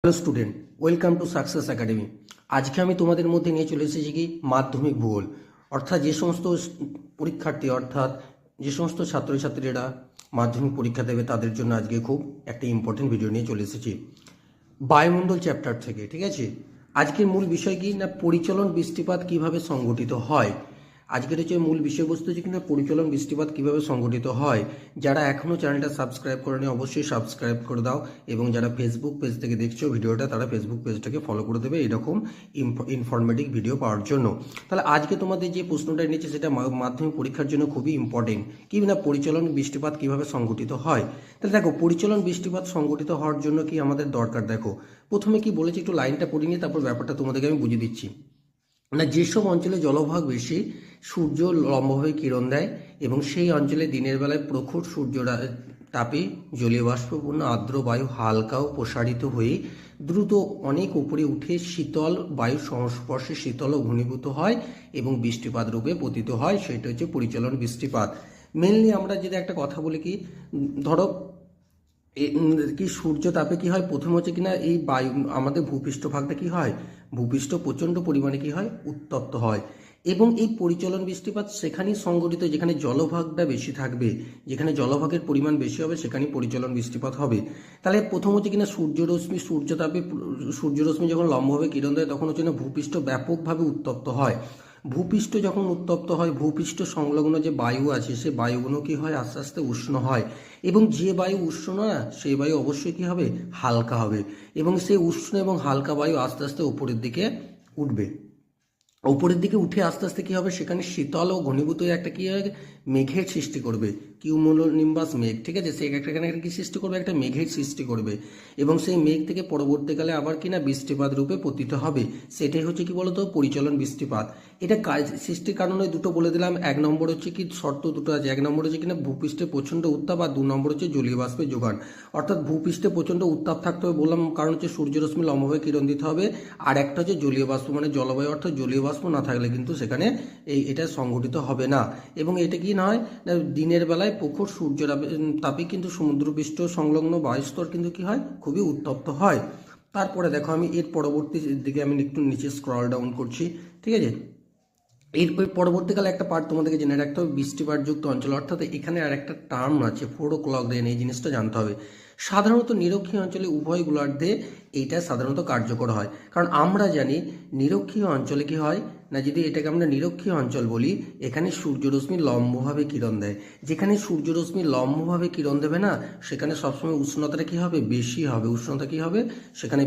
Hello student, welcome to success academy. আজকে আমি তোমাদের মধ্যে নিয়ে চলে এসেছি কি মাধ্যমিক ভূগোল। অর্থাৎ যে সমস্ত পরীক্ষার্থী অর্থাৎ যে সমস্ত ছাত্রছাত্রীরা মাধ্যমিক পরীক্ষা দেবে তাদের জন্য আজকে খুব একটা ইম্পর্টেন্ট ভিডিও নিয়ে চলে এসেছি বায়ুমণ্ডল চ্যাপ্টার থেকে। ঠিক আছে, আজকের মূল বিষয় কি না পরিচলন বৃষ্টিপাত কিভাবে সংঘটিত হয়। আজকের হচ্ছে মূল বিষয়বস্তু যে কিনা পরিচলন বৃষ্টিপাত কিভাবে সংঘটিত হয়। যারা এখনও চ্যানেলটা সাবস্ক্রাইব করেনি অবশ্যই সাবস্ক্রাইব করে দাও, এবং যারা ফেসবুক পেজ থেকে দেখছো ভিডিওটা তারা ফেসবুক পেজটাকে ফলো করে দেবে এরকম ইনফরমেটিভ ভিডিও পাওয়ার জন্য। তাহলে আজকে তোমাদের যে প্রশ্নটা নিয়েছে সেটা মাধ্যমিক পরীক্ষার জন্য খুবই ইম্পর্টেন্ট, কি না পরিচলন বৃষ্টিপাত কিভাবে সংঘটিত হয়। তাহলে দেখো, পরিচলন বৃষ্টিপাত সংঘটিত হওয়ার জন্য কি আমাদের দরকার। দেখো প্রথমে কি বলেছি, একটু লাইনটা পড়ে নিয়ে তারপর ব্যাপারটা তোমাদেরকে আমি বুঝিয়ে দিচ্ছি। না যেসব অঞ্চলে জলভাগ বেশি, সূর্য লম্বভাবে কিরণ দেয় এবং সেই অঞ্চলে দিনের বেলায় প্রখর সূর্য তাপে জলীয় বাষ্পপূর্ণ আর্দ্র বায়ু হালকা ও প্রসারিত হয়ে দ্রুত অনেক উপরে উঠে শীতল বায়ুর সংস্পর্শে শীতল ও ঘনীভূত হয় এবং বৃষ্টিপাত রূপে পতিত হয়, সেটা হচ্ছে পরিচলন বৃষ্টিপাত। মেনলি আমরা যদি একটা কথা বলি কি, ধরো কি সূর্য তাপে কি হয়, প্রথম হচ্ছে কিনা এই বায়ু আমাদের ভূপৃষ্ঠভাগটা কি হয়, ভূপৃষ্ঠ প্রচণ্ড পরিমাণে কি হয় উত্তপ্ত হয়, এবং এই পরিচলন বৃষ্টিপাত সেখানেই সংঘটিত যেখানে জলভাগটা বেশি থাকবে, যেখানে জলভাগের পরিমাণ বেশি হবে সেখানেই পরিচলন বৃষ্টিপাত হবে। তাহলে প্রথম হচ্ছে কিনা সূর্যরশ্মি যখন লম্বভাবে কিরণ দেয় তখন হচ্ছে না ভূপৃষ্ঠ ব্যাপকভাবে উত্তপ্ত হয়। ভূপৃষ্ঠ যখন উত্তপ্ত হয় ভূপৃষ্ঠ সংলগ্ন যে বায়ু আছে সে বায়ুগুলো কি হয় আস্তে আস্তে উষ্ণ হয়, এবং যে বায়ু উষ্ণ না সেই বায়ু অবশ্যই কি হবে হালকা হবে, এবং সেই উষ্ণ এবং হালকা বায়ু আস্তে আস্তে উপরের দিকে উঠবে। উপরের দিকে উঠে আস্তে আস্তে কি হবে, সেখানে শীতল ও ঘনীভূত হয়ে একটা কি হয় মেঘের সৃষ্টি করবে, কিউমুলোনিম্বাস মেঘ। ঠিক আছে, সেই একটা কি সৃষ্টি করবে, একটা মেঘের সৃষ্টি করবে, এবং সেই মেঘ থেকে পরবর্তীকালে আবার কিনা বৃষ্টিপাত রূপে পতিত হবে। সেটাই হচ্ছে কি বলতো পরিচলন বৃষ্টিপাত। এটা সৃষ্টির কারণে দুটো বলে দিলাম। এক নম্বর হচ্ছে কি শর্ত দুটো আছে, এক নম্বর হচ্ছে কিনা ভূপৃষ্ঠে প্রচণ্ড উত্তাপ, আর 2 নম্বর হচ্ছে জলীয় বাষ্পের যোগান। অর্থাৎ ভূপৃষ্ঠে প্রচণ্ড উত্তাপ থাকতে হবে বললাম, কারণ হচ্ছে সূর্যরশ্মি লম্বভাবে কিরণ দিতে হবে, আর একটা হচ্ছে জলীয় বাষ্প মানে জলবায়ু অর্থাৎ জলীয় বাষ্প না থাকলে কিন্তু সেখানে এটা সংঘটিত হবে না। এবং এটা কি না হয় না দিনের বেলায় প্রখর সূর্য তাপে কিন্তু সমুদ্রপৃষ্ঠ সংলগ্ন বায়ুস্তর কিন্তু কি হয় খুবই উত্তপ্ত হয়। তারপরে দেখো আমি এর পরবর্তী দিকে আমি একটু নিচে স্ক্রল ডাউন করছি। ঠিক আছে, এর পরবর্তীকালে একটা পার্ট তোমাদেরকে জেনে রাখতে হবে, বৃষ্টিপাতযুক্ত অঞ্চল। অর্থাৎ এখানে আর একটা টার্ম আছে 4 o'clock দেন, এই জিনিসটা জানতে হবে। সাধারণত নিরক্ষীয় অঞ্চলে উভয় গোলার্ধে এইটা সাধারণত কার্যকর হয়, কারণ আমরা জানি নিরক্ষীয় অঞ্চলে কি হয় না, যদি এটাকে আমরা নিরক্ষীয় অঞ্চল বলি এখানে সূর্যরশ্মি লম্বভাবে কিরণ দেয়। যেখানে সূর্যরশ্মি লম্বভাবে কিরণ দেবে না সেখানে সবসময় উষ্ণতাটা কি হবে বেশি হবে, উষ্ণতা কি হবে সেখানে